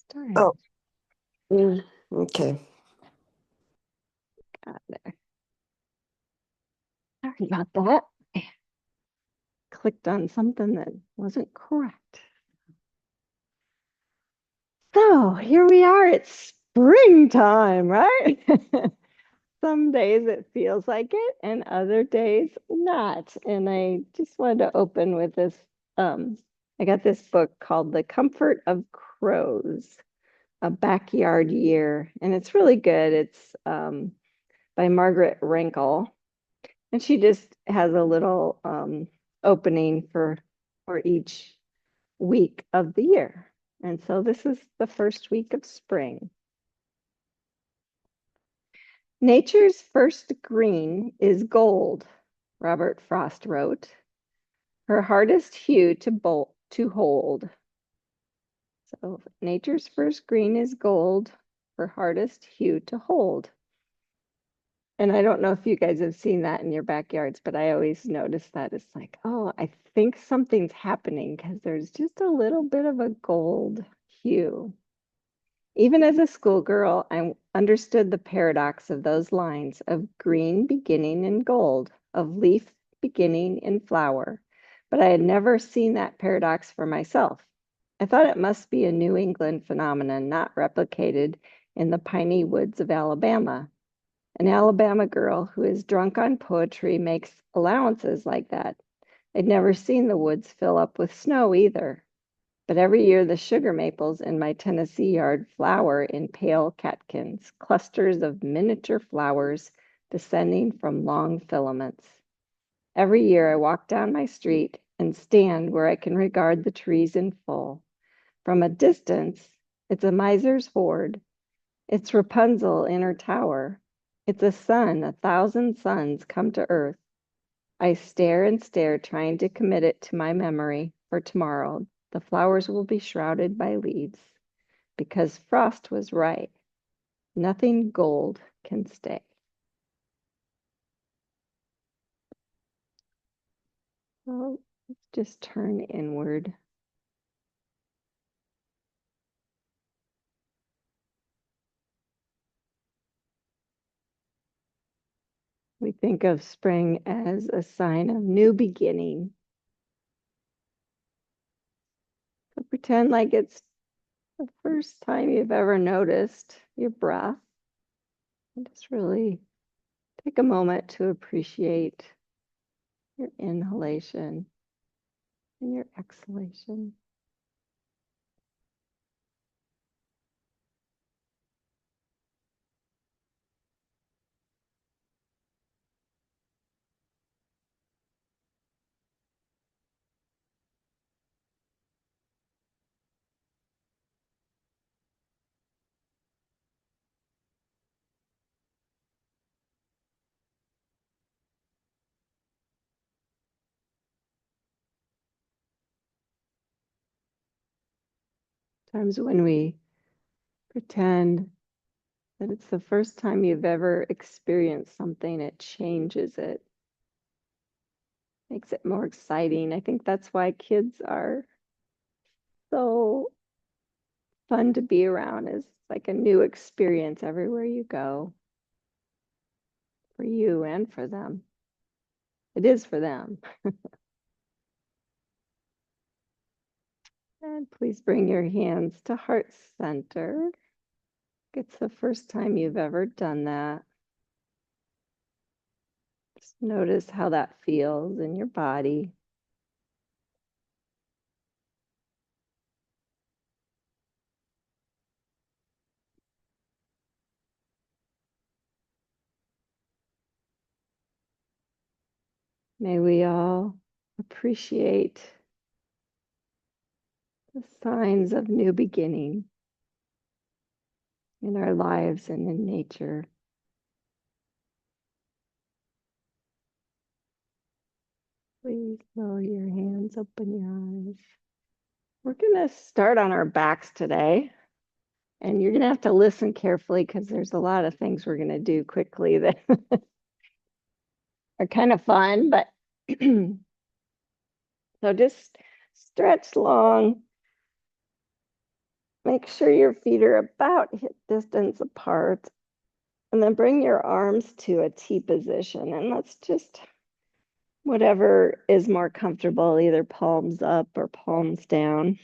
Start. Oh, okay. Got there. Sorry about that. I clicked on something that wasn't correct. So here we are. It's springtime, right? Some days it feels like it, and other days not. And I just wanted to open with this. I got this book called The Comfort of Crows, A Backyard Year, and it's really good. It's by Margaret Rankle. And she just has a little opening for each week of the year. And so this is the first week of spring. Nature's first green is gold, Robert Frost wrote. Her hardest hue to hold. So nature's first green is gold, her hardest hue to hold. And I don't know if you guys have seen that in your backyards, but I always notice that it's like, oh, I think something's happening because there's just a little bit of a gold hue. Even as a schoolgirl, I understood the paradox of those lines of green beginning in gold, of leaf beginning in flower, but I had never seen that paradox for myself. I thought it must be a New England phenomenon not replicated in the piney woods of Alabama. An Alabama girl who is drunk on poetry makes allowances like that. I'd never seen the woods fill up with snow either. But every year the sugar maples in my Tennessee yard flower in pale catkins, clusters of miniature flowers descending from long filaments. Every year I walk down my street and stand where I can regard the trees in full. From a distance, it's a miser's hoard. It's Rapunzel in her tower. It's a sun, 1,000 suns come to earth. I stare and stare, trying to commit it to my memory for tomorrow. The flowers will be shrouded by leaves because Frost was right. Nothing gold can stay. Well, let's just turn inward. We think of spring as a sign of new beginning. So pretend like it's the first time you've ever noticed your breath. And just really take a moment to appreciate your inhalation and your exhalation. Times when we pretend that it's the first time you've ever experienced something, it changes it, makes it more exciting. I think that's why kids are so fun to be around, is like a new experience everywhere you go, for you and for them. It is for them. And please bring your hands to heart center. It's the first time you've ever done that. Just notice how that feels in your body. May we all appreciate the signs of new beginning in our lives and in nature. Please lower your hands, open your eyes. We're going to start on our backs today. And you're going to have to listen carefully because there's a lot of things we're going to do quickly that are kind of fun. But so just stretch long. Make sure your feet are about hip distance apart. And then bring your arms to a T position. And let's just, whatever is more comfortable, either palms up or palms down.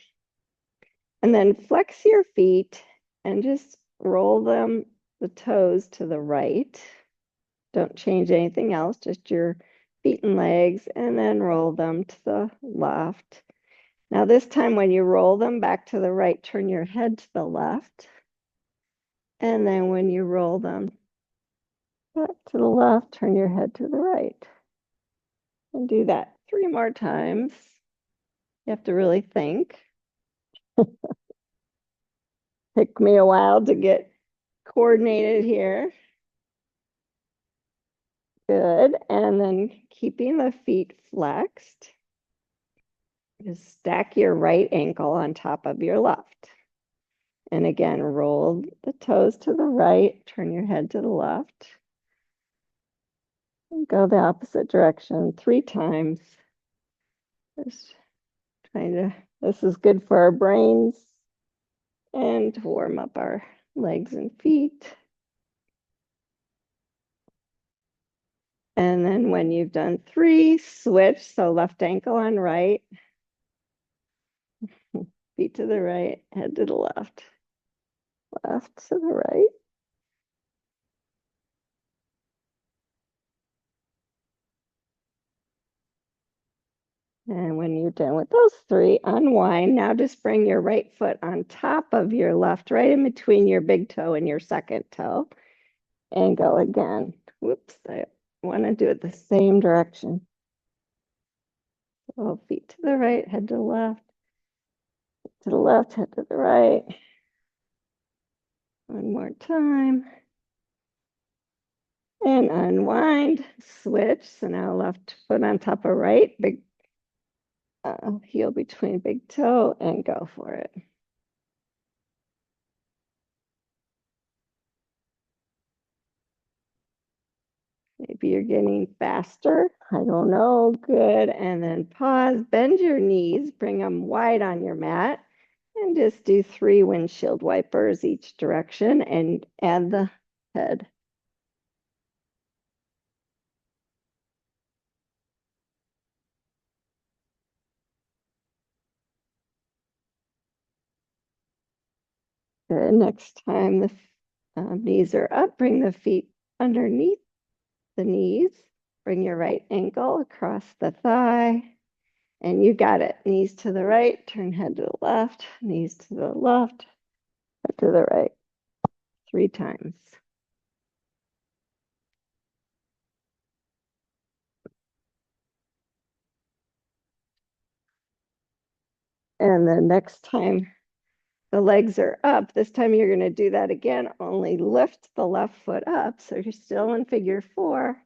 And then flex your feet and just roll them, the toes to the right. Don't change anything else, just your feet and legs, and then roll them to the left. Now, this time when you roll them back to the right, turn your head to the left. And then when you roll them back to the left, turn your head to the right. And do that 3 more times. You have to really think. Took me a while to get coordinated here. Good. And then keeping the feet flexed, just stack your right ankle on top of your left. And again, roll the toes to the right, turn your head to the left. And go the opposite direction 3 times. Just trying to, this is good for our brains and to warm up our legs and feet. And then when you've done 3, switch. So left ankle on right, feet to the right, head to the left, left to the right. And when you're done with those 3, unwind. Now just bring your right foot on top of your left, right in between your big toe and your second toe. And go again. Whoops, I want to do it the same direction. So feet to the right, head to the left, head to the right. One more time. And unwind, switch. So now left foot on top of right, big heel between big toe, and go for it. Maybe you're getting faster. I don't know. Good. And then pause, bend your knees, bring them wide on your mat, and just do 3 windshield wipers each direction and add the head. Good. Next time the knees are up, bring the feet underneath the knees. Bring your right ankle across the thigh. And you got it. Knees to the right, turn head to the left, knees to the left, head to the right. 3 times. And the next time the legs are up, this time you're going to do that again, only lift the left foot up. So you're still in figure 4,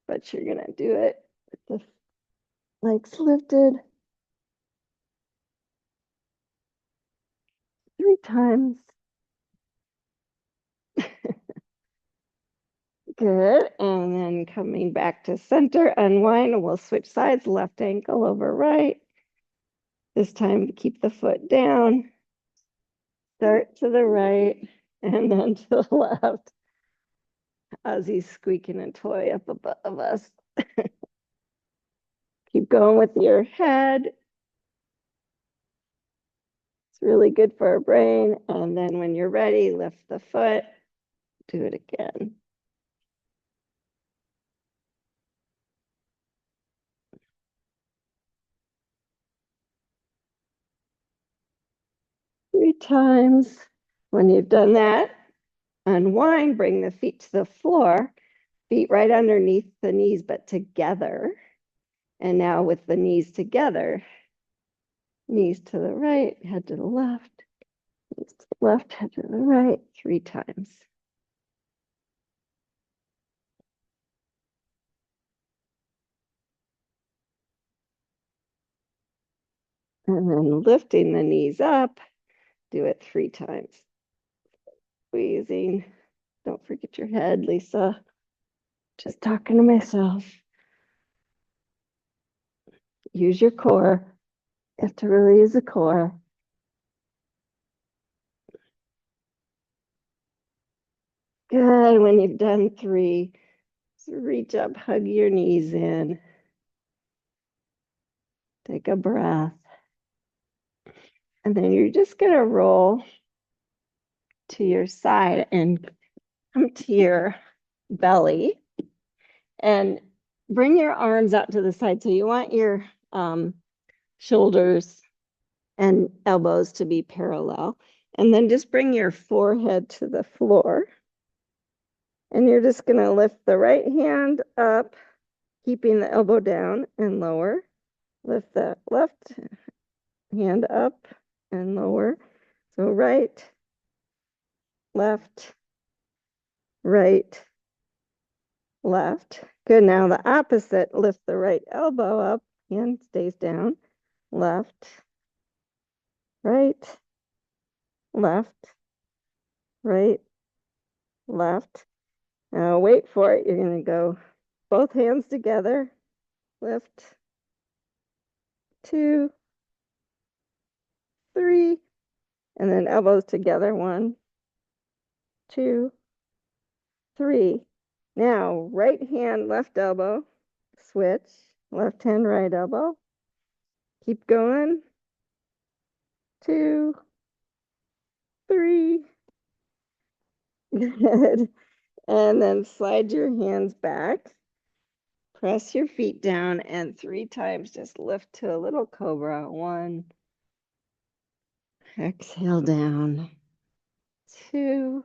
but you're going to do it with the legs lifted 3 times. Good. And then coming back to center, unwind, and we'll switch sides, left ankle over right. This time, keep the foot down. Start to the right and then to the left. Ozzy's squeaking a toy up above us. Keep going with your head. It's really good for our brain. And then when you're ready, lift the foot. Do it again. Three times. When you've done that, unwind, bring the feet to the floor, feet right underneath the knees, but together. And now with the knees together, knees to the right, head to the left, knees to the left, head to the right, 3 times. And then lifting the knees up, do it 3 times. Squeezing. Don't forget your head, Lisa. Just talking to myself. Use your core. You have to really use the core. Good. When you've done 3, so reach up, hug your knees in. Take a breath. And then you're just going to roll to your side and come to your belly and bring your arms out to the side. So you want your shoulders and elbows to be parallel. And then just bring your forehead to the floor. And you're just going to lift the right hand up, keeping the elbow down and lower. Lift the left hand up and lower. So right, left, right, left. Good. Now the opposite, lift the right elbow up, hand stays down, left, right, left, right, left. Now wait for it. You're going to go both hands together, lift, 2, 3, and then elbows together, 1, 2, 3. Now right hand, left elbow, switch, left hand, right elbow. Keep going. 2, 3. Good. And then slide your hands back. Press your feet down and 3 times just lift to a little cobra. 1. Exhale down. 2.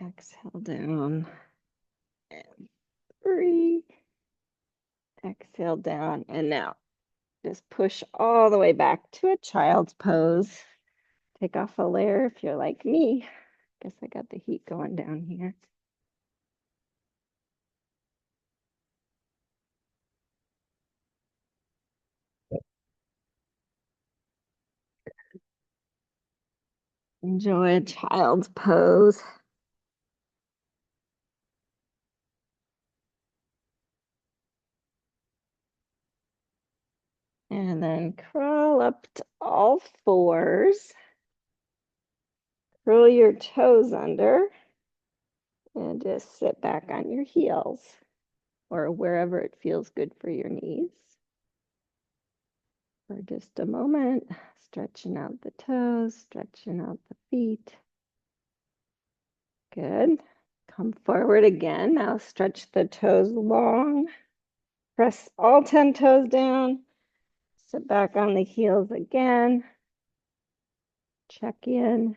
Exhale down. And 3. Exhale down. And now just push all the way back to a child's pose. Take off a layer if you're like me. Guess I got the heat going down here. Enjoy a child's pose. And then crawl up to all 4s. Curl your toes under and just sit back on your heels or wherever it feels good for your knees. For just a moment, stretching out the toes, stretching out the feet. Good. Come forward again. Now stretch the toes long. Press all 10 toes down. Sit back on the heels again. Check in.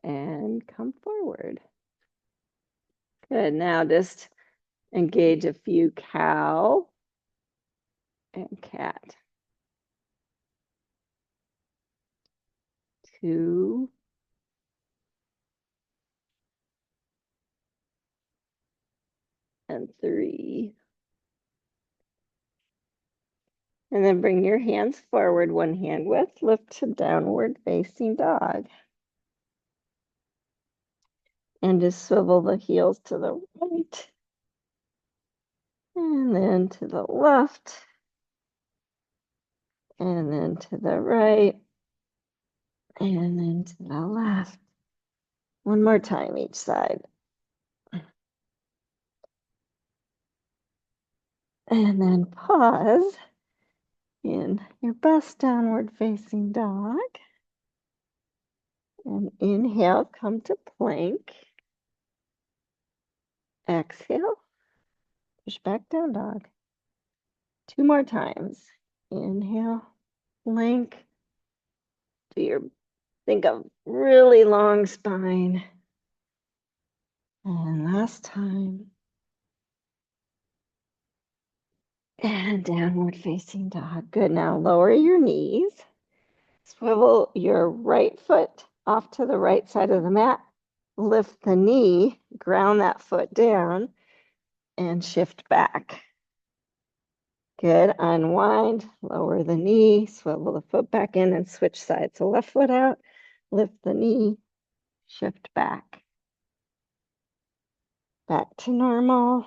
And come forward. Good. Now just engage a few cow and cat. 2. And 3. And then bring your hands forward, one hand width, lift to downward facing dog. And just swivel the heels to the right. And then to the left. And then to the right. And then to the left. One more time each side. And then pause in your best downward facing dog. And inhale, come to plank. Exhale, push back down dog. 2 more times. Inhale, plank. Do your, think of really long spine. And last time. And downward facing dog. Good. Now lower your knees. Swivel your right foot off to the right side of the mat. Lift the knee, ground that foot down, and shift back. Good. Unwind, lower the knee, swivel the foot back in, and switch sides. So left foot out, lift the knee, shift back. Back to normal.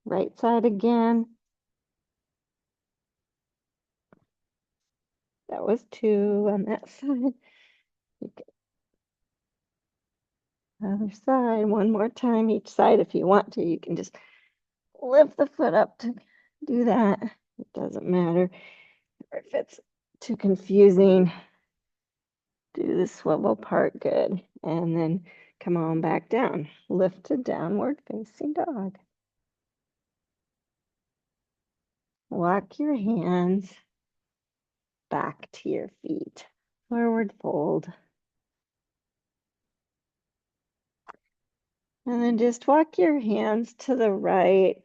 Right side again. That was 2 on that side. Other side, one more time each side if you want to. You can just lift the foot up to do that. It doesn't matter. Or if it's too confusing, do the swivel part good. And then come on back down. Lift to downward facing dog. Walk your hands back to your feet. Forward fold. And then just walk your hands to the right.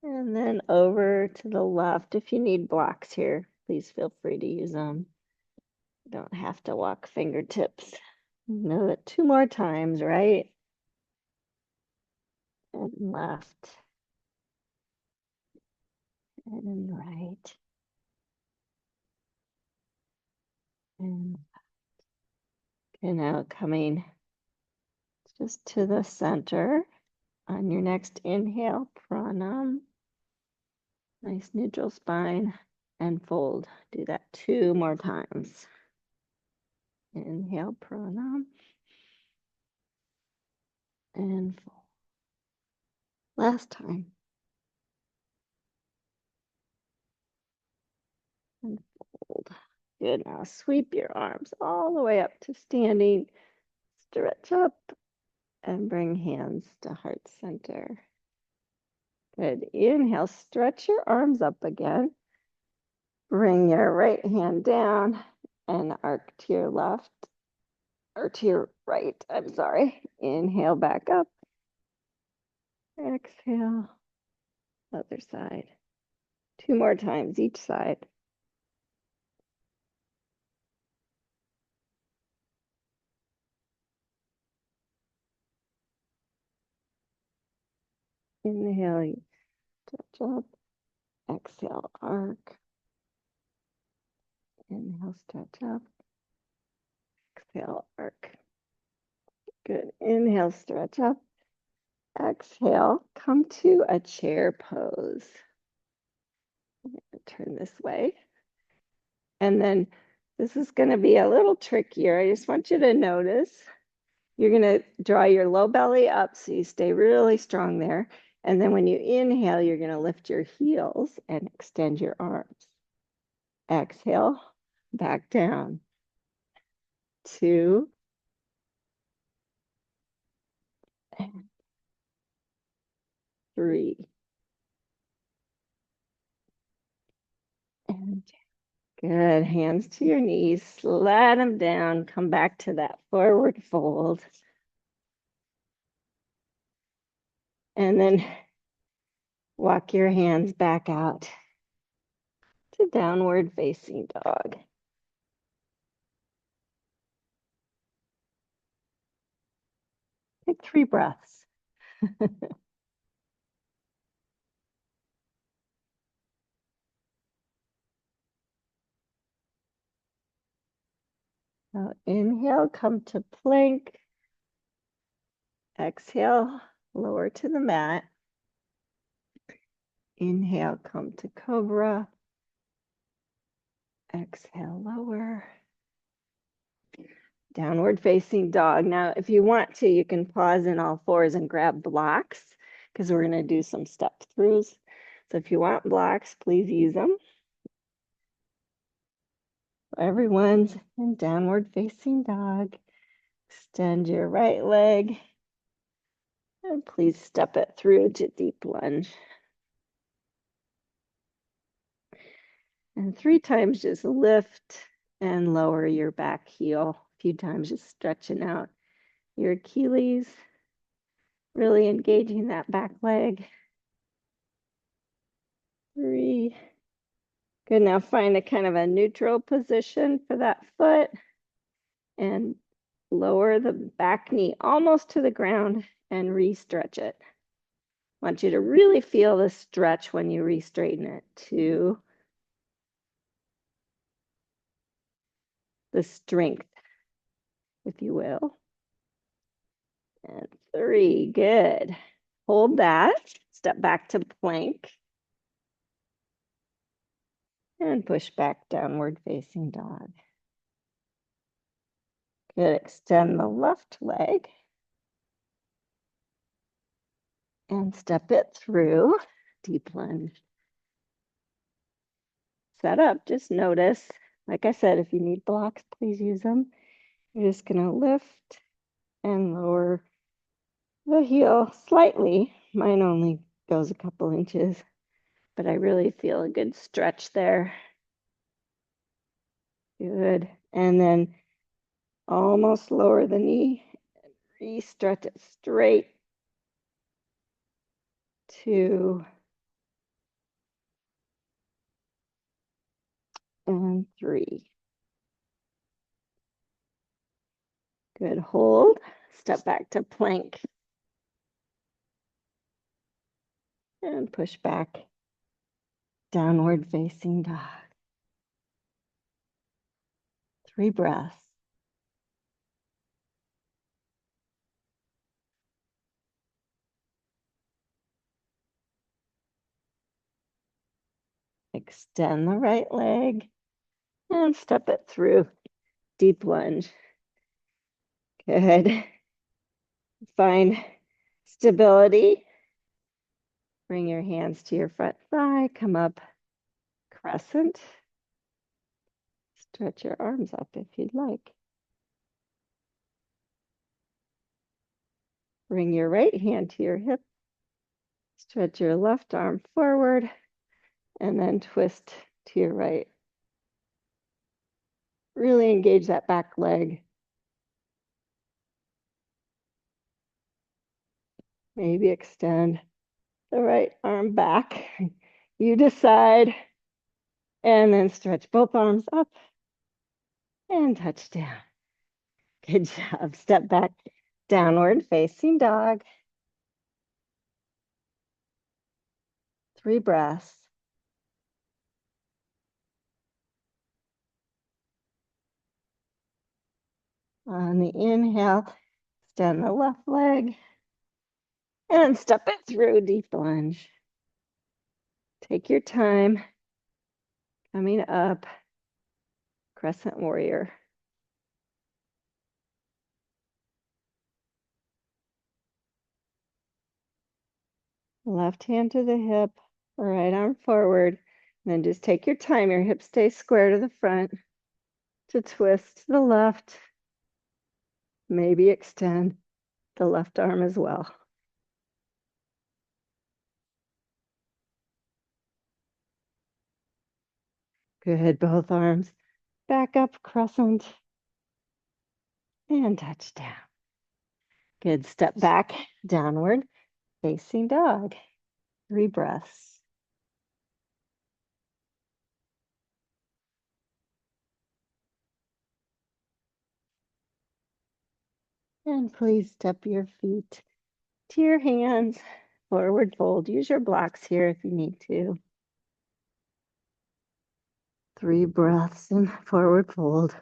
And then over to the left. If you need blocks here, please feel free to use them. You don't have to walk fingertips. Know it 2 more times, right? And left. And right. And now coming just to the center on your next inhale, pranam. Nice neutral spine and fold. Do that 2 more times. Inhale, pranam. And fold. Last time. And fold. Good. Now sweep your arms all the way up to standing. Stretch up and bring hands to heart center. Good. Inhale, stretch your arms up again. Bring your right hand down and arc to your left, or to your right, I'm sorry. Inhale back up. Exhale, other side. 2 more times each side. Inhale, you stretch up. Exhale, arc. Inhale, stretch up. Exhale, arc. Good. Inhale, stretch up. Exhale, come to a chair pose. Turn this way. And then this is going to be a little trickier. I just want you to notice you're going to draw your low belly up so you stay really strong there. And then when you inhale, you're going to lift your heels and extend your arms. Exhale, back down. 2. And 3. And good. Hands to your knees. Slide them down. Come back to that forward fold. And then walk your hands back out to downward facing dog. Take 3 breaths. Now inhale, come to plank. Exhale, lower to the mat. Inhale, come to cobra. Exhale, lower. Downward facing dog. Now, if you want to, you can pause in all fours and grab blocks because we're going to do some step throughs. So if you want blocks, please use them. Everyone's in downward facing dog. Extend your right leg. And please step it through to deep lunge. And 3 times just lift and lower your back heel. A few times just stretching out your Achilles, really engaging that back leg. 3. Good, now find a kind of a neutral position for that foot and lower the back knee almost to the ground and re-stretch it. I want you to really feel the stretch when you re-straighten it. 2. The strength, if you will. And 3, good. Hold that, step back to plank. And push back, downward facing dog. Good, extend the left leg. And step it through, deep lunge. Set up, just notice, like I said, if you need blocks, please use them. You're just gonna lift and lower the heel slightly. Mine only goes a couple inches, but I really feel a good stretch there. Good, and then almost lower the knee, re-stretch it straight. 2 and 3. Good, hold, step back to plank. And push back, downward facing dog. 3 breaths. Extend the right leg and step it through, deep lunge. Good. Find stability. Bring your hands to your front thigh, come up crescent. Stretch your arms up if you'd like. Bring your right hand to your hip. Stretch your left arm forward and then twist to your right. Really engage that back leg. Maybe extend the right arm back. You decide. And then stretch both arms up and touch down. Good job. Step back, downward facing dog. 3 breaths. On the inhale, extend the left leg and step it through, deep lunge. Take your time. Coming up, crescent warrior. Left hand to the hip, right arm forward. Then just take your time. Your hips stay square to the front. To twist to the left. Maybe extend the left arm as well. Good, both arms back up, crescent, and touch down. Good, step back, downward, facing dog. 3 breaths. And please step your feet to your hands, forward fold. Use your blocks here if you need to. 3 breaths and forward fold.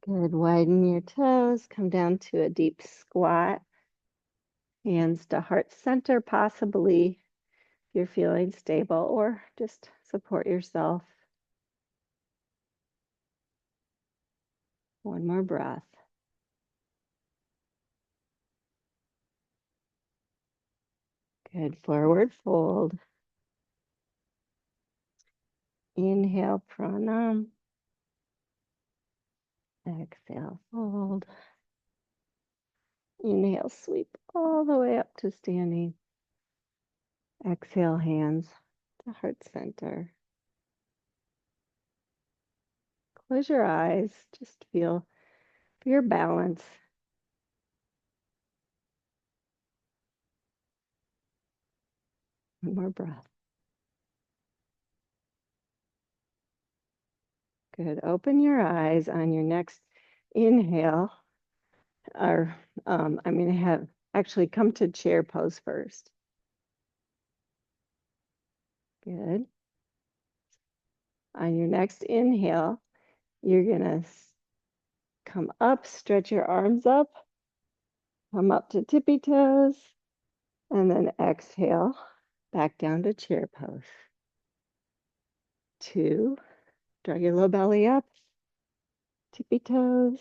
Good, widen your toes, come down to a deep squat. Hands to heart center, possibly if you're feeling stable, or just support yourself. 1 more breath. Good, forward fold. Inhale, pranam. Exhale, fold. Inhale, sweep all the way up to standing. Exhale, hands to heart center. Close your eyes, just feel your balance. 1 more breath. Good, open your eyes on your next inhale. Or I'm going to have actually come to chair pose first. Good. On your next inhale, you're going to come up, stretch your arms up, Come up to tippy toes and then exhale back down to chair pose. 2, drag your low belly up, tippy toes,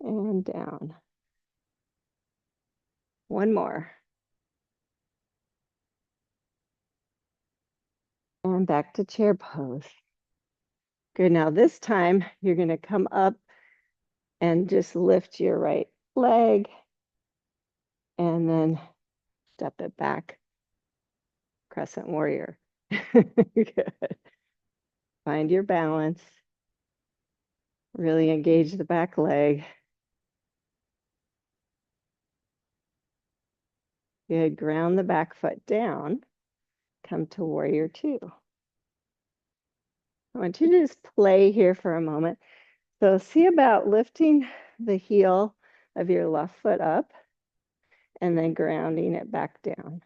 and down. 1 more. And back to chair pose. Good, now this time you're gonna come up and just lift your right leg and then step it back, crescent warrior. Good. Find your balance. Really engage the back leg. Good, ground the back foot down. Come to warrior 2. I want you to just play here for a moment. So see about lifting the heel of your left foot up and then grounding it back down.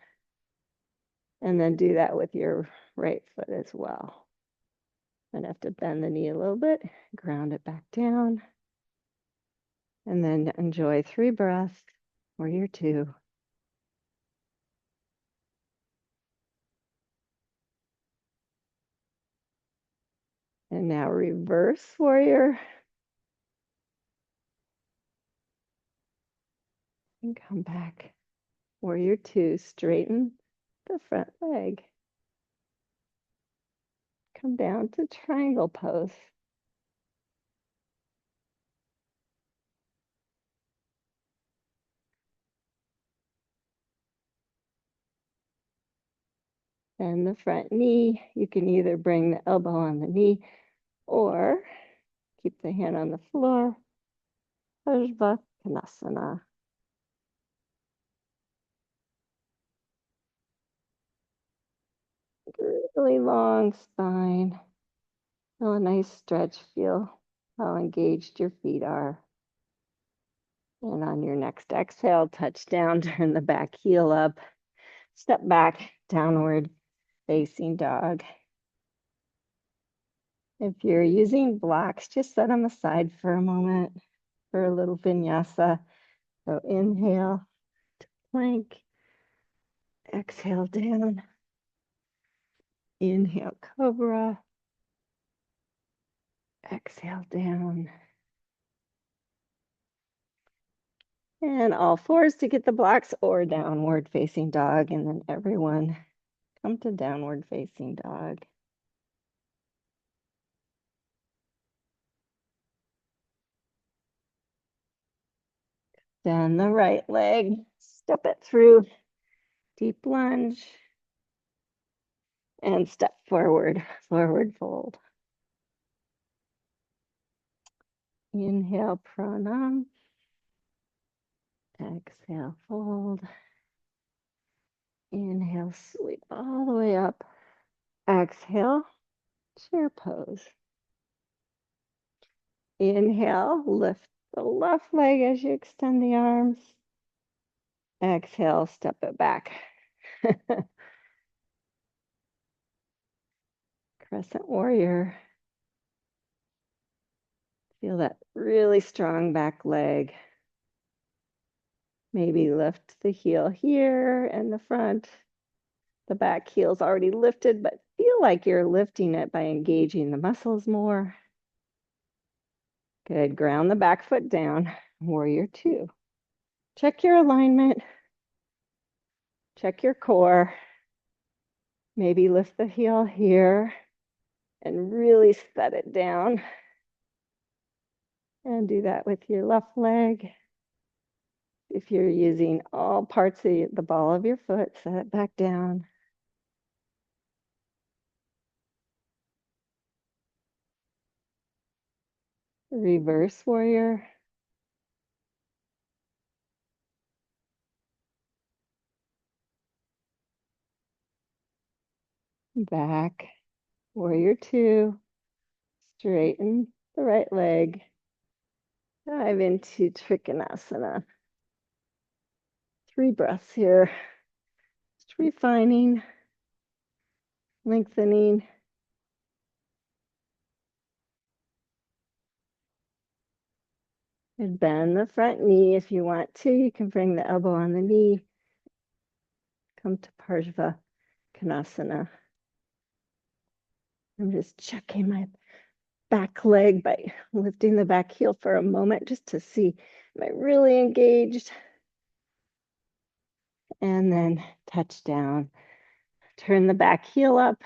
And then do that with your right foot as well. And have to bend the knee a little bit, ground it back down. And then enjoy 3 breaths, warrior 2. And now reverse warrior. And come back. Warrior 2, straighten the front leg. Come down to triangle pose. And the front knee, you can either bring the elbow on the knee or keep the hand on the floor. Urdhva Konasana. Really long spine. Feel a nice stretch. Feel how engaged your feet are. And on your next exhale, touch down, turn the back heel up, step back, downward facing dog. If you're using blocks, just set them aside for a moment for a little vinyasa. So inhale to plank, exhale down, inhale cobra, exhale down. And all fours to get the blocks or downward facing dog. And then everyone come to downward facing dog. Then the right leg, step it through, deep lunge, and step forward, forward fold. Inhale, pranam. Exhale, fold. Inhale, sweep all the way up. Exhale, chair pose. Inhale, lift the left leg as you extend the arms. Exhale, step it back. Crescent warrior. Feel that really strong back leg. Maybe lift the heel here and the front. The back heel's already lifted, but feel like you're lifting it by engaging the muscles more. Good, ground the back foot down, warrior 2. Check your alignment, check your core. Maybe lift the heel here and really set it down. And do that with your left leg. If you're using all parts of the ball of your foot, set it back down. Reverse warrior. Back, warrior 2. Straighten the right leg. Dive into Trikonasana. 3 breaths here. Just refining, lengthening. And bend the front knee if you want to. You can bring the elbow on the knee. Come to Parsva Konasana. I'm just checking my back leg by lifting the back heel for a moment just to see, am I really engaged? And then touch down. Turn the back heel up.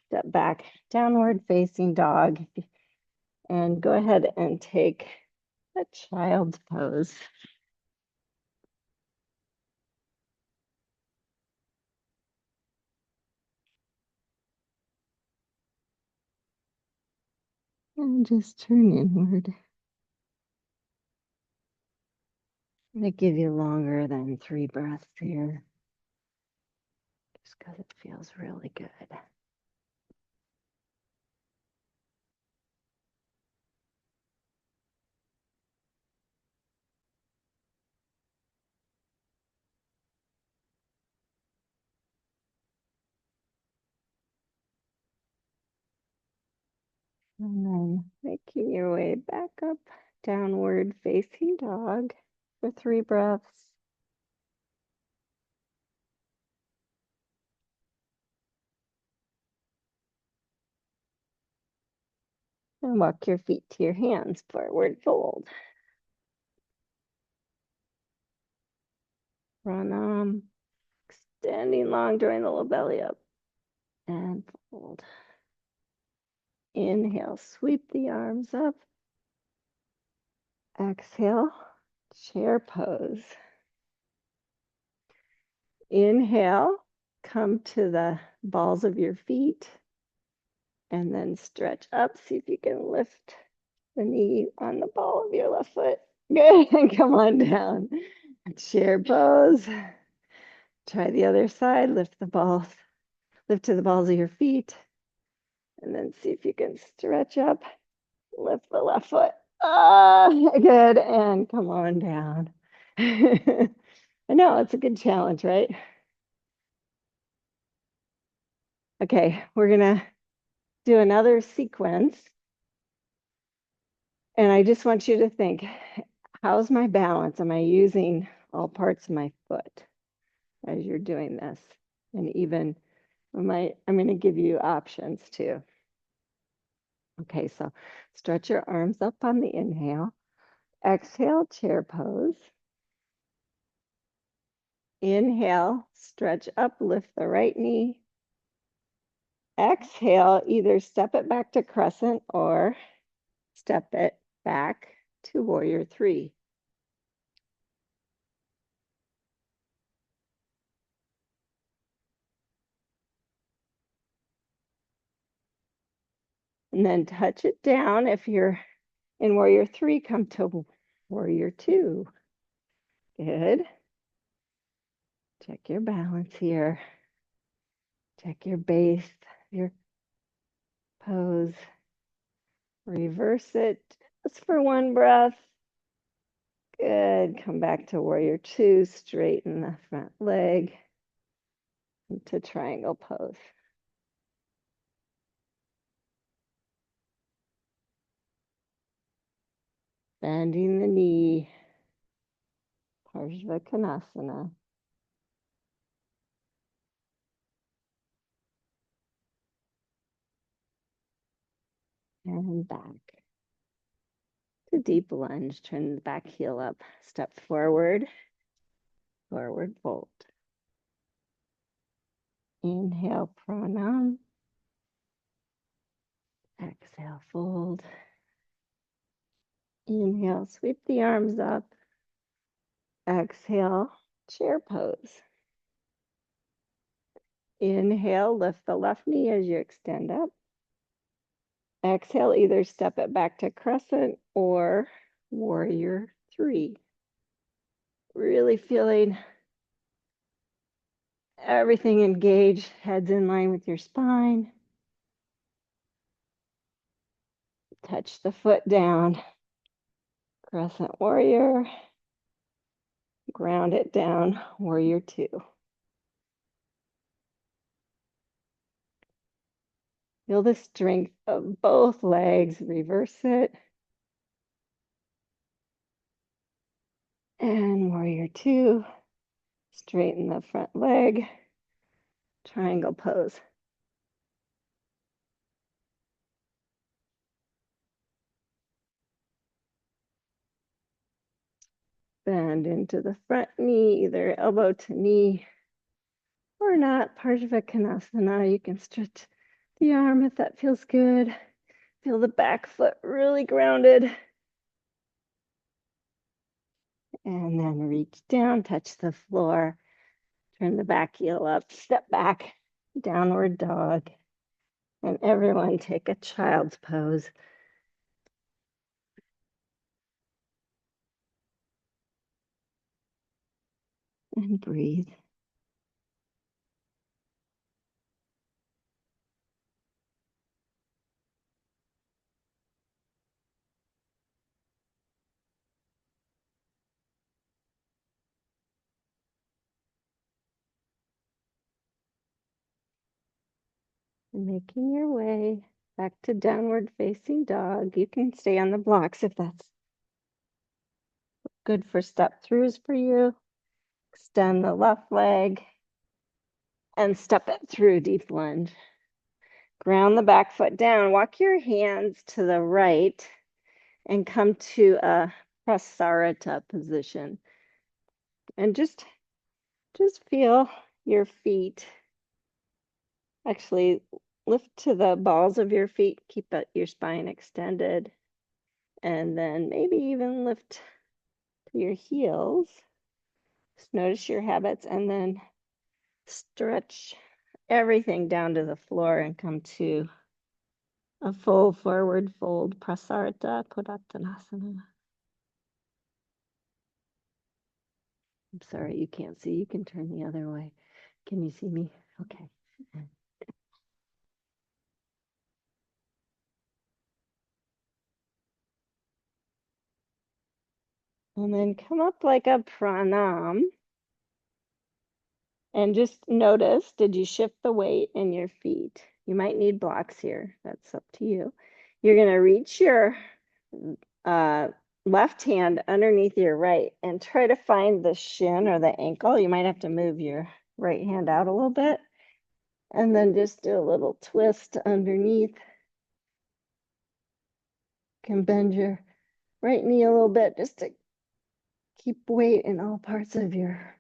Step back, downward facing dog. And go ahead and take a child's pose. And just turn inward. I'm going to give you longer than 3 breaths here, just because it feels really good. And then making your way back up, downward facing dog for 3 breaths. And walk your feet to your hands, forward fold. Pranam, extending long, drawing the low belly up. And fold. Inhale, sweep the arms up. Exhale, chair pose. Inhale, come to the balls of your feet and then stretch up. See if you can lift the knee on the ball of your left foot. Good, and come on down. Chair pose. Try the other side, lift to the balls of your feet, and then see if you can stretch up, lift the left foot. Ah, good, and come on down. I know, it's a good challenge, right? Okay, we're gonna do another sequence. And I just want you to think, how's my balance? Am I using all parts of my foot as you're doing this? And even I'm going to give you options too. Okay, so stretch your arms up on the inhale. Exhale, chair pose. Inhale, stretch up, lift the right knee. Exhale, either step it back to crescent or step it back to warrior 3. And then touch it down. If you're in warrior 3, come to warrior 2. Good. Check your balance here. Check your base, your pose. Reverse it just for 1 breath. Good. Come back to warrior 2. Straighten the front leg into triangle pose. Bending the knee. Parsva Konasana. And back. To deep lunge. Turn the back heel up. Step forward. Forward fold. Inhale, pranam. Exhale, fold. Inhale, sweep the arms up. Exhale, chair pose. Inhale, lift the left knee as you extend up. Exhale, either step it back to crescent or warrior 3. Really feeling everything engaged, heads in line with your spine. Touch the foot down. Crescent warrior. Ground it down, warrior 2. Feel the strength of both legs. Reverse it. Warrior two. Straighten the front leg. Triangle pose. Bend into the front knee, either elbow to knee or not. Parsva Konasana. You can stretch the arm if that feels good. Feel the back foot really grounded. And then reach down, touch the floor. Turn the back heel up, step back, downward dog. And everyone take a child's pose. And breathe. And making your way back to downward facing dog. You can stay on the blocks if that's good for step throughs for you. Extend the left leg and step it through, deep lunge. Ground the back foot down. Walk your hands to the right and come to a Prasarita position. And just feel your feet. Actually, lift to the balls of your feet. Keep your spine extended. And then maybe even lift to your heels. Just notice your habits and then stretch everything down to the floor and come to a full forward fold, Prasarita Padottanasana. I'm sorry, you can't see. You can turn the other way. Can you see me? Okay. And then come up like a pranam. And just notice, did you shift the weight in your feet? You might need blocks here. That's up to you. You're going to reach your left hand underneath your right and try to find the shin or the ankle. You might have to move your right hand out a little bit. And then just do a little twist underneath. You can bend your right knee a little bit just to keep weight in all parts of your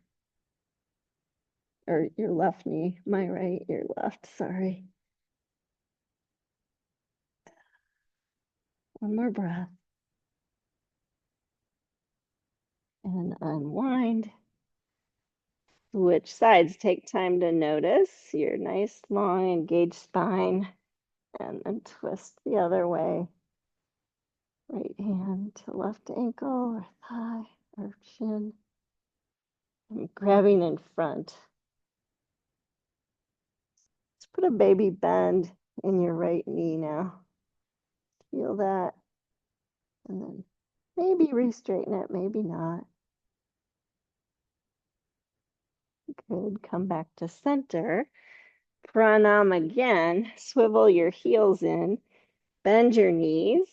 left knee. My right, your left, sorry. One more breath. And unwind. Switch sides. Take time to notice your nice long engaged spine and then twist the other way. Right hand to left ankle or thigh or shin. I'm grabbing in front. Let's put a baby bend in your right knee now. Feel that. And then maybe re-straighten it, maybe not. Good. Come back to center. Pranam again. Swivel your heels in. Bend your knees.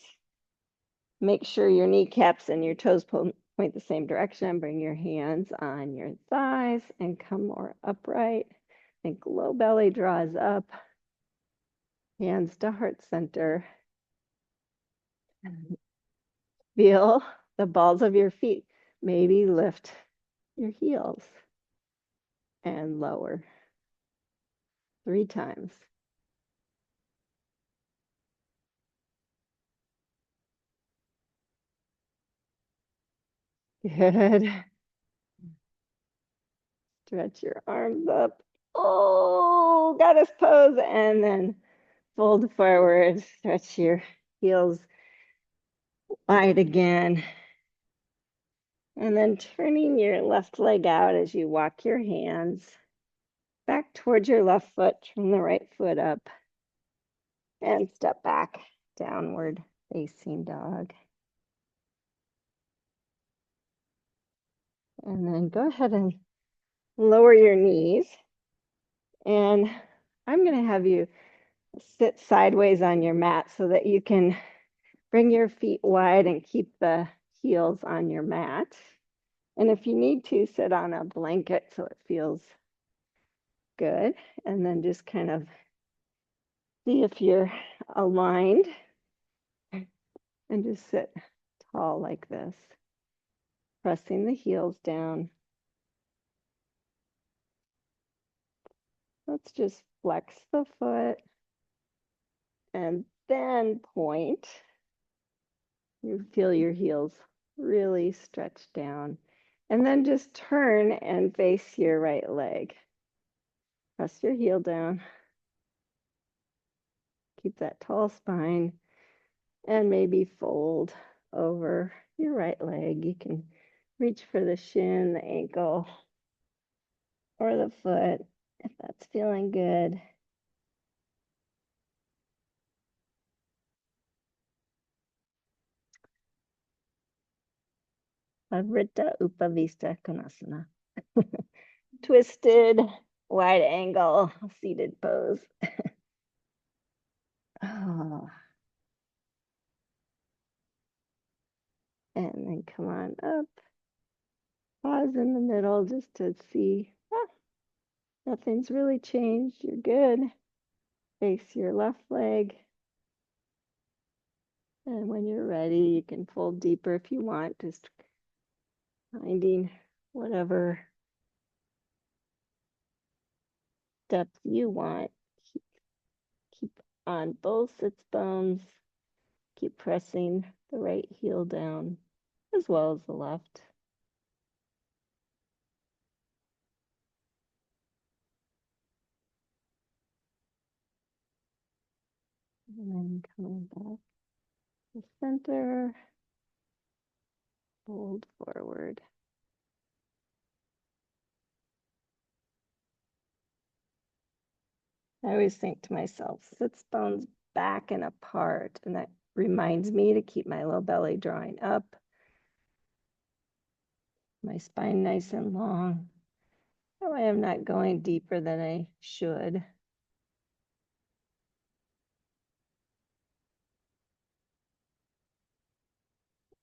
Make sure your kneecaps and your toes point the same direction. Bring your hands on your thighs and come more upright. Think low belly draws up. Hands to heart center. Feel the balls of your feet. Maybe lift your heels and lower 3 times. Good. Stretch your arms up. Oh, goddess pose. And then fold forward. Stretch your heels wide again. And then turning your left leg out as you walk your hands back towards your left foot. Turn the right foot up. And step back, downward facing dog. And then go ahead and lower your knees. And I'm going to have you sit sideways on your mat so that you can bring your feet wide and keep the heels on your mat. And if you need to, sit on a blanket so it feels good. And then just kind of see if you're aligned and just sit tall like this, pressing the heels down. Let's just flex the foot and then point. You feel your heels really stretch down. And then just turn and face your right leg. Press your heel down. Keep that tall spine and maybe fold over your right leg. You can reach for the shin, the ankle, or the foot if that's feeling good. Avrita Upavista Konasana. Twisted, wide angle, seated pose. Oh. And then come on up. Pause in the middle just to see. Nothing's really changed. You're good. Face your left leg. And when you're ready, you can fold deeper if you want, just finding whatever depth you want. Keep on both sits bones. Keep pressing the right heel down as well as the left. And then coming back to center, fold forward. I always think to myself, sits bones back and apart, and that reminds me to keep my low belly drawing up, my spine nice and long. That way I'm not going deeper than I should.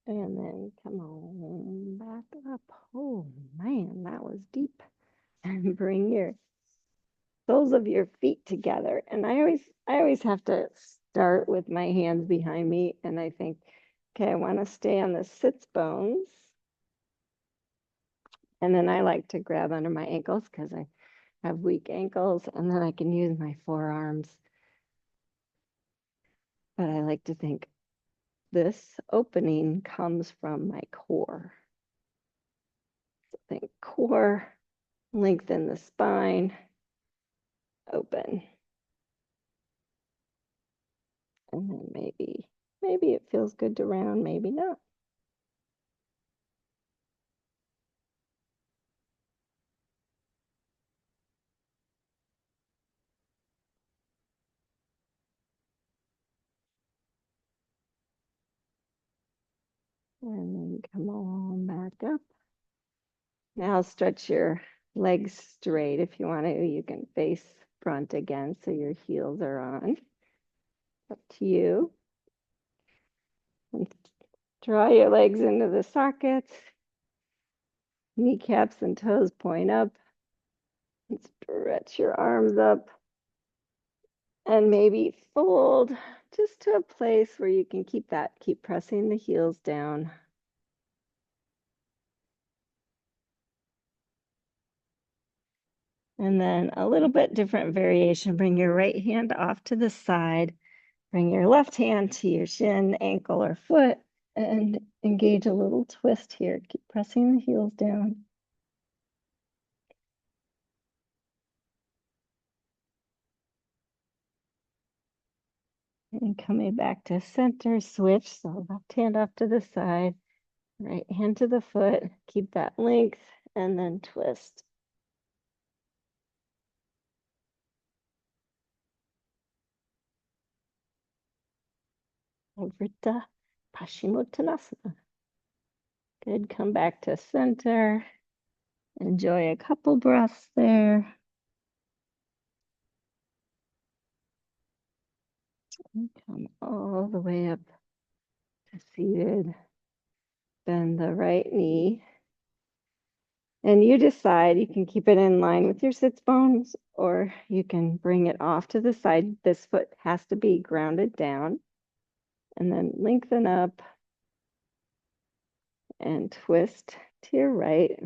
And then come on back up. Oh man, that was deep. And bring your soles of your feet together. And I always have to start with my hands behind me. And I think, okay, I want to stay on the sits bones. And then I like to grab under my ankles because I have weak ankles, and then I can use my forearms. But I like to think this opening comes from my core. So think core, lengthen the spine, open. And then maybe it feels good to round, maybe not. And then come on back up. Now stretch your legs straight. If you want to, you can face front again so your heels are on. Up to you. And draw your legs into the sockets. Kneecaps and toes point up. And stretch your arms up. And maybe fold just to a place where you can keep pressing the heels down. And then a little bit different variation. Bring your right hand off to the side. Bring your left hand to your shin, ankle, or foot, and engage a little twist here. Keep pressing the heels down. And coming back to center, switch. So left hand off to the side, right hand to the foot. Keep that length, and then twist. Vrita Paschimottanasana. Good, come back to center. Enjoy a couple breaths there. And come all the way up to seated. Bend the right knee. And you decide, you can keep it in line with your sits bones, or you can bring it off to the side. This foot has to be grounded down. And then lengthen up and twist to your right.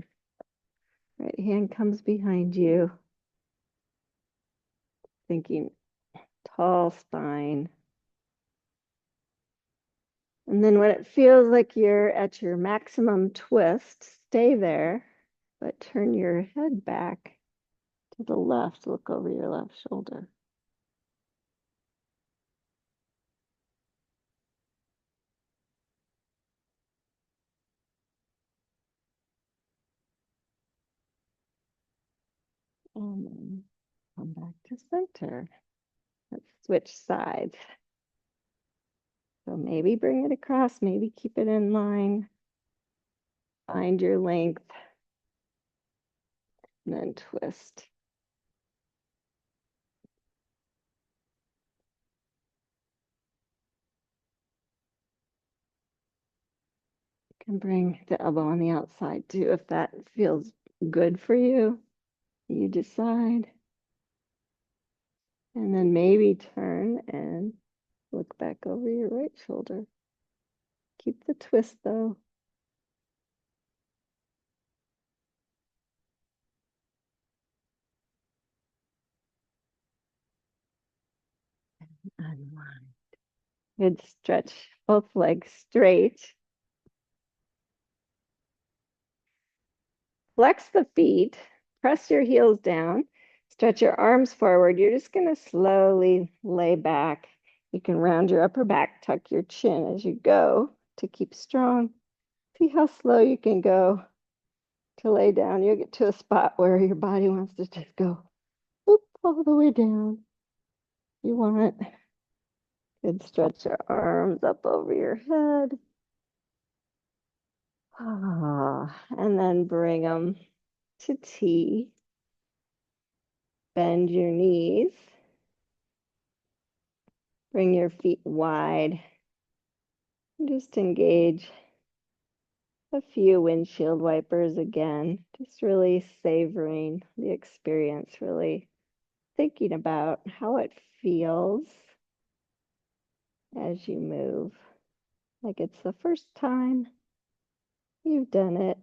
Right hand comes behind you, thinking tall spine. And then when it feels like you're at your maximum twist, stay there, but turn your head back to the left. Look over your left shoulder. And then come back to center. Let's switch sides. So maybe bring it across, maybe keep it in line. Find your length. And then twist. You can bring the elbow on the outside too if that feels good for you. You decide. And then maybe turn and look back over your right shoulder. Keep the twist though. Unwind. Good stretch both legs straight. Flex the feet, press your heels down, stretch your arms forward. You're just going to slowly lay back. You can round your upper back, tuck your chin as you go to keep strong. See how slow you can go to lay down. You'll get to a spot where your body wants to just go whoop, all the way down. You want good stretch your arms up over your head. And then bring them to T. Bend your knees. Bring your feet wide. Just engage a few windshield wipers again. Just really savoring the experience, really thinking about how it feels as you move. Like it's the first time you've done it.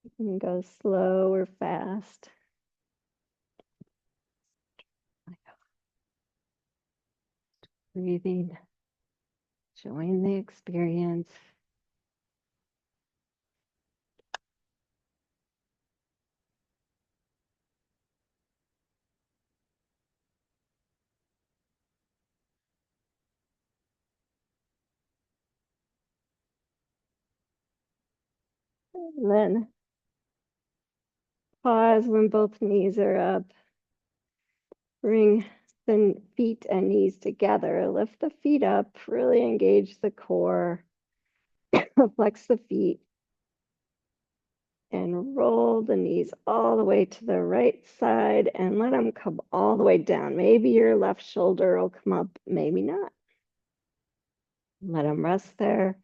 You can go slow or fast. Breathing, enjoying the experience. And then pause when both knees are up. Bring the feet and knees together. Lift the feet up, really engage the core. Flex the feet and roll the knees all the way to the right side and let them come all the way down. Maybe your left shoulder will come up, maybe not. Let them rest there.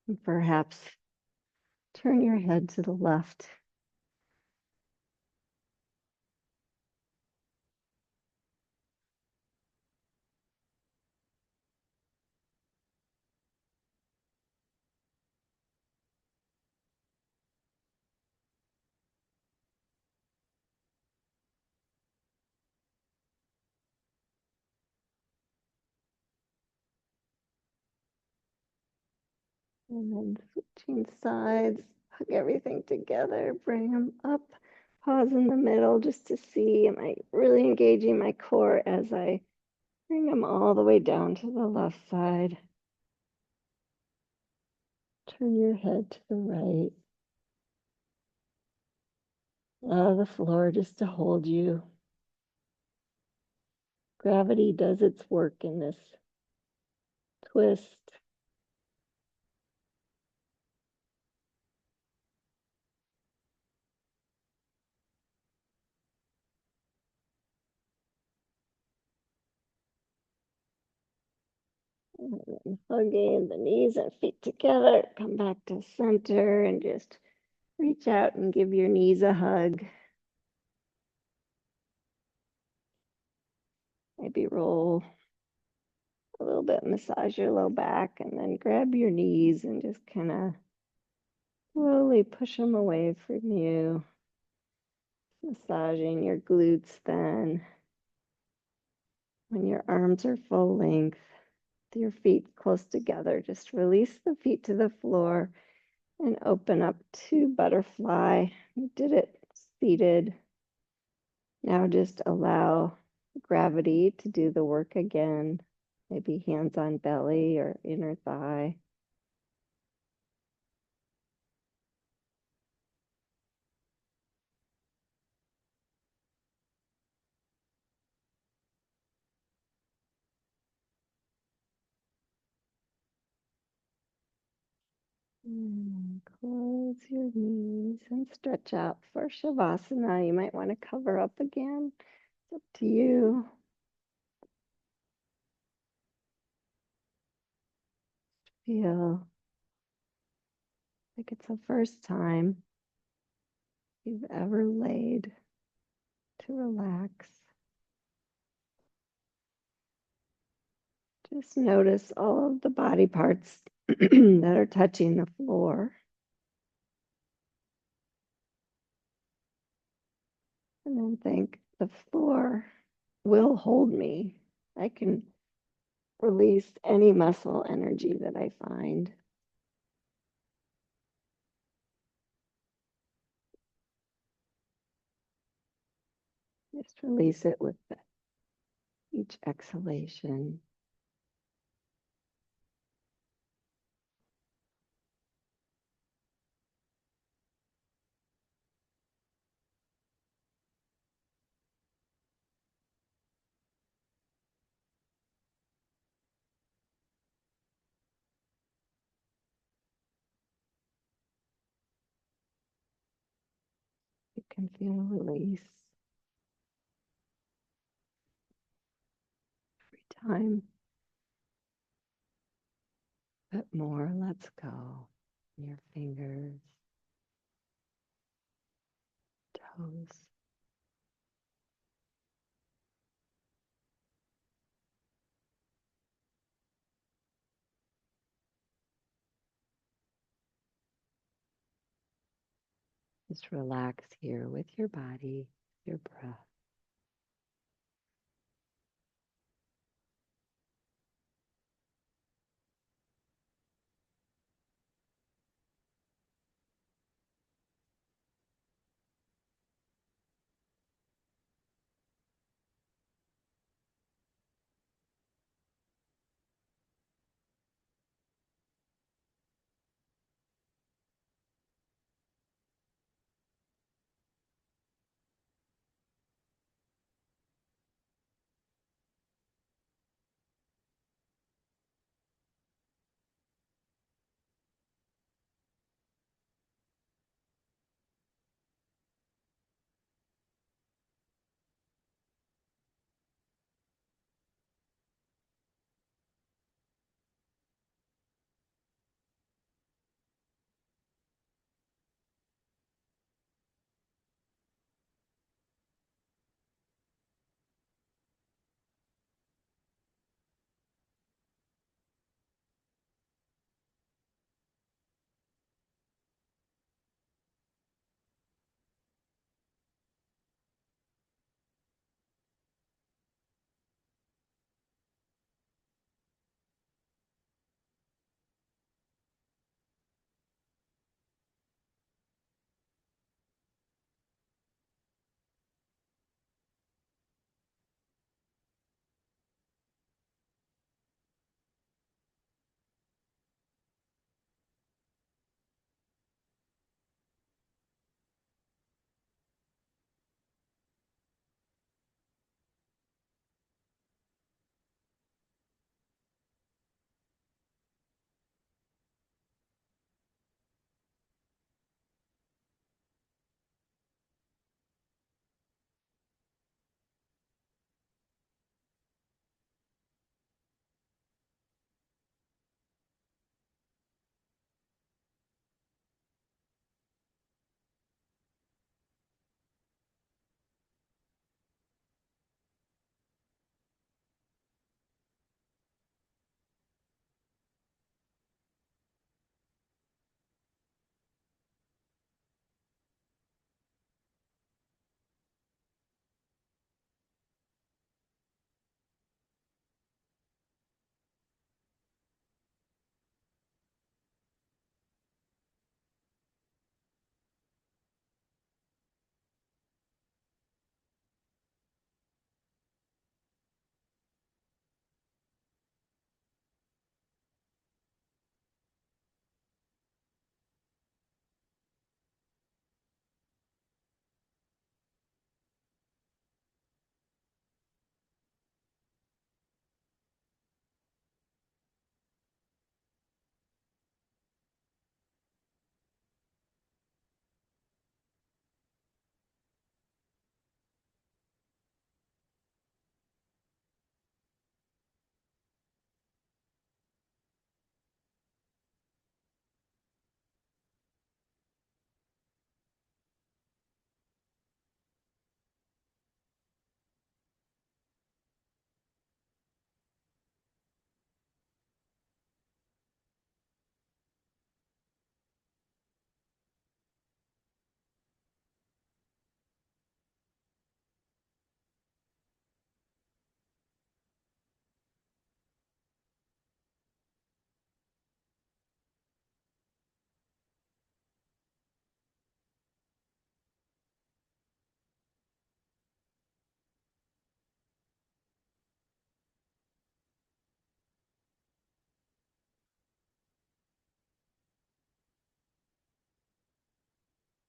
And perhaps turn your head to the left. And then switching sides, hug everything together, bring them up. Pause in the middle just to see, am I really engaging my core as I bring them all the way down to the left side. Turn your head to the right. Allow the floor just to hold you. Gravity does its work in this twist. And then hugging the knees and feet together, come back to center and just reach out and give your knees a hug. Maybe roll a little bit, massage your low back, and then grab your knees and just kind of slowly push them away from you. Massaging your glutes then. When your arms are full length, with your feet close together, just release the feet to the floor and open up to butterfly. You did it seated. Now just allow gravity to do the work again. Maybe hands on belly or inner thigh. And close your knees and stretch out for Shavasana. You might want to cover up again. It's up to you. Feel like it's the first time you've ever laid to relax. Just notice all of the body parts that are touching the floor. And then think the floor will hold me. I can release any muscle energy that I find. Just release it with each exhalation. You can feel release every time. But more lets go. Your fingers, toes. Just relax here with your body, your breath.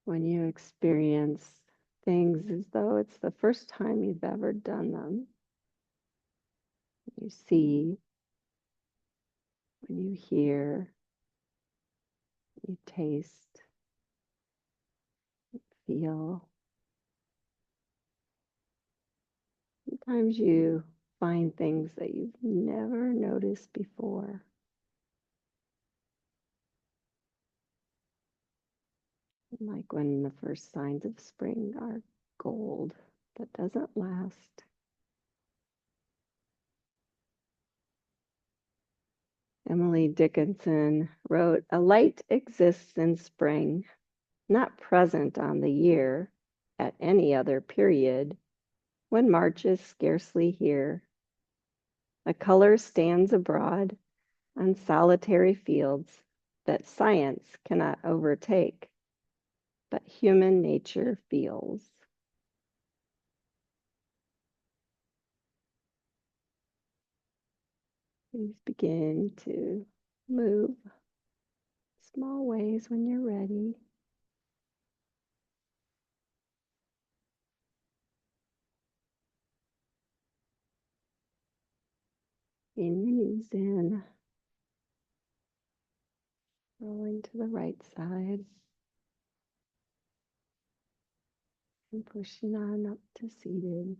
when you experience things as though it's the first time you've ever done them. You see, when you hear, you taste, feel. Sometimes you find things that you've never noticed before. Like when the first signs of spring are gold that doesn't last. Emily Dickinson wrote, "A light exists in spring, not present on the year at any other period, when March is scarcely here. A color stands abroad on solitary fields that science cannot overtake, but human nature feels." Please begin to move small ways when you're ready. Bring your knees in. Rolling to the right side. And pushing on up to seated.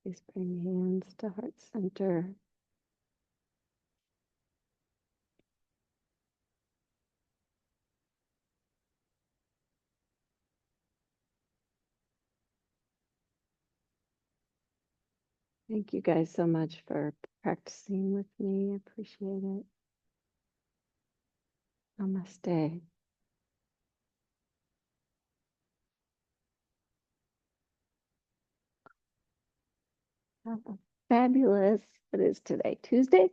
Please bring hands to heart center. Thank you guys so much for practicing with me. I appreciate it. Namaste. Have a fabulous, what is today, Tuesday?